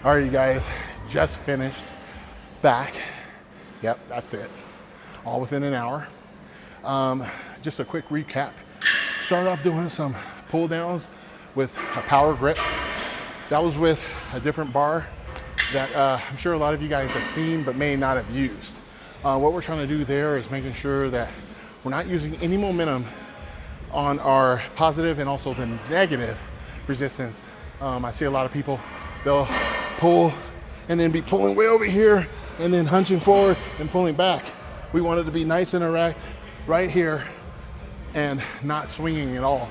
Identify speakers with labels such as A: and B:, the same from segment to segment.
A: All right, you guys, just finished back. Yep, that's it. All within an hour. Just a quick recap. Started off doing some pull downs with a power grip. That was with a different bar that I'm sure a lot of you guys have seen but may not have used. What we're trying to do there is making sure that we're not using any momentum on our positive and also the negative resistance. I see a lot of people, they'll pull and then be pulling way over here and then hunching forward and pulling back. We want it to be nice and erect right here and not swinging at all.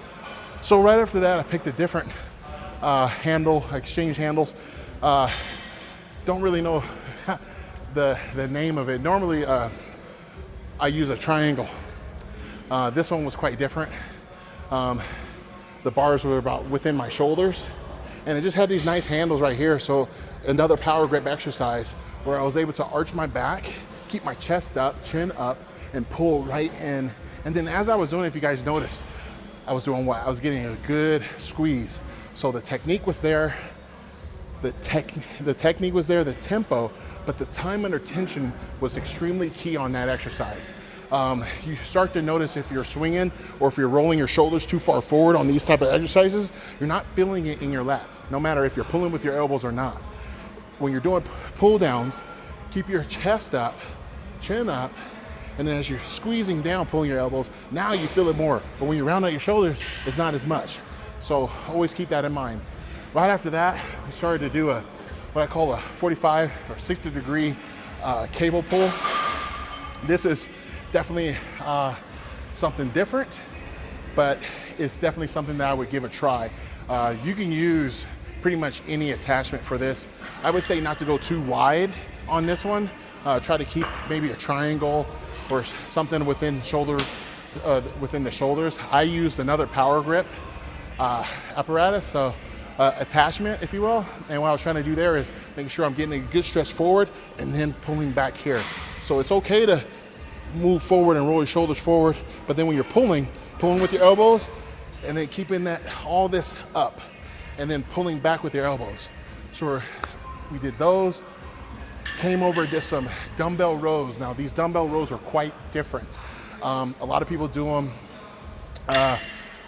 A: So right after that, I picked a different handle, exchange handles. Don't really know the name of it. Normally I use a triangle. This one was quite different. The bars were about within my shoulders, and it just had these nice handles right here. So another power grip exercise where I was able to arch my back, keep my chest up, chin up, and pull right in. And then as I was doing it, if you guys noticed, I was doing what? I was getting a good squeeze. So the technique was there, the technique was there, the tempo, but the time under tension was extremely key on that exercise. You start to notice if you're swinging or if you're rolling your shoulders too far forward on these type of exercises, you're not feeling it in your lats, no matter if you're pulling with your elbows or not. When you're doing pull downs, keep your chest up, chin up, and then as you're squeezing down, pulling your elbows, now you feel it more. But when you round out your shoulders, it's not as much. So always keep that in mind. Right after that, we started to do what I call a 45 or 60 degree cable pull. This is definitely something different, but it's definitely something that I would give a try. You can use pretty much any attachment for this. I would say not to go too wide on this one. Try to keep maybe a triangle or something within within the shoulders. I used another power grip apparatus, so attachment, if you will. And what I was trying to do there is making sure I'm getting a good stretch forward and then pulling back here. So it's okay to move forward and roll your shoulders forward, but then when you're pulling with your elbows and then keeping all this up and then pulling back with your elbows. So we did those, came over, did some dumbbell rows. Now these dumbbell rows are quite different. A lot of people do them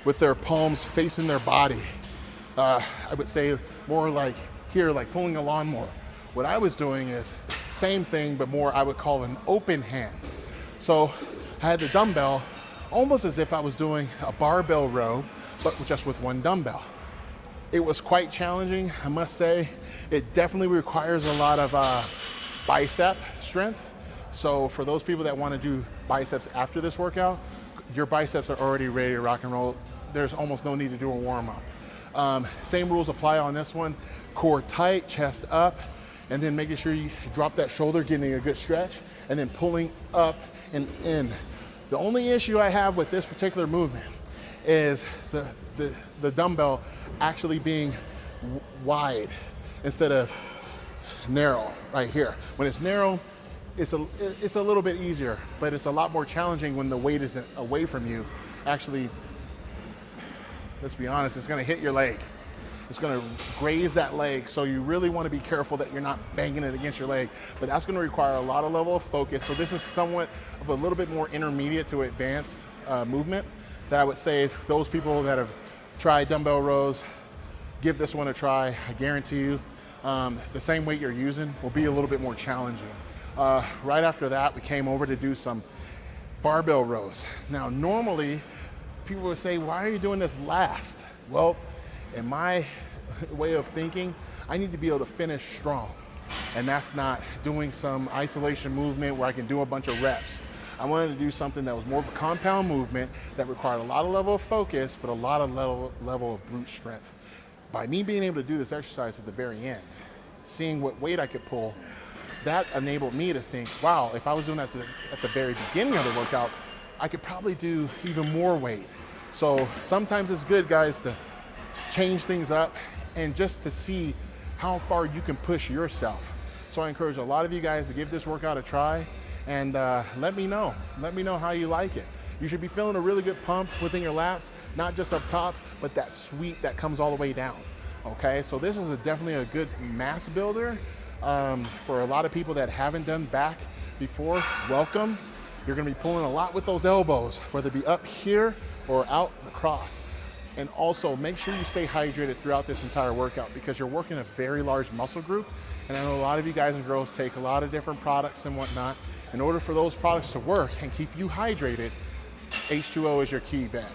A: with their palms facing their body. I would say more like here, like pulling a lawnmower. What I was doing is same thing, but more I would call an open hand. So I had the dumbbell almost as if I was doing a barbell row, but just with one dumbbell. It was quite challenging, I must say. It definitely requires a lot of bicep strength. So for those people that want to do biceps after this workout, your biceps are already ready to rock and roll. There's almost no need to do a warm up. Same rules apply on this one. Core tight, chest up, and then making sure you drop that shoulder, getting a good stretch, and then pulling up and in. The only issue I have with this particular movement is the dumbbell actually being wide instead of narrow right here. When it's narrow, it's a little bit easier, but it's a lot more challenging when the weight isn't away from you. Actually, let's be honest, it's gonna hit your leg. It's gonna graze that leg, so you really wanna be careful that you're not banging it against your leg, but that's gonna require a lot of level of focus. So this is somewhat of a little bit more intermediate to advanced movement that I would say those people that have tried dumbbell rows, give this one a try. I guarantee you, the same weight you're using will be a little bit more challenging. Right after that, we came over to do some barbell rows. Now, normally people would say, why are you doing this last? Well, in my way of thinking, I need to be able to finish strong. And that's not doing some isolation movement where I can do a bunch of reps. I wanted to do something that was more of a compound movement that required a lot of level of focus, but a lot of level of brute strength. By me being able to do this exercise at the very end, seeing what weight I could pull, that enabled me to think, wow, if I was doing that at the very beginning of the workout, I could probably do even more weight. So sometimes it's good, guys, to change things up and just to see how far you can push yourself. So I encourage a lot of you guys to give this workout a try and let me know how you like it. You should be feeling a really good pump within your lats, not just up top, but that sweep that comes all the way down. Okay, so this is definitely a good mass builder. For a lot of people that haven't done back before, welcome. You're gonna be pulling a lot with those elbows, whether it be up here or out across. And also make sure you stay hydrated throughout this entire workout because you're working a very large muscle group. And I know a lot of you guys and girls take a lot of different products and whatnot. In order for those products to work and keep you hydrated, H2O is your key bet.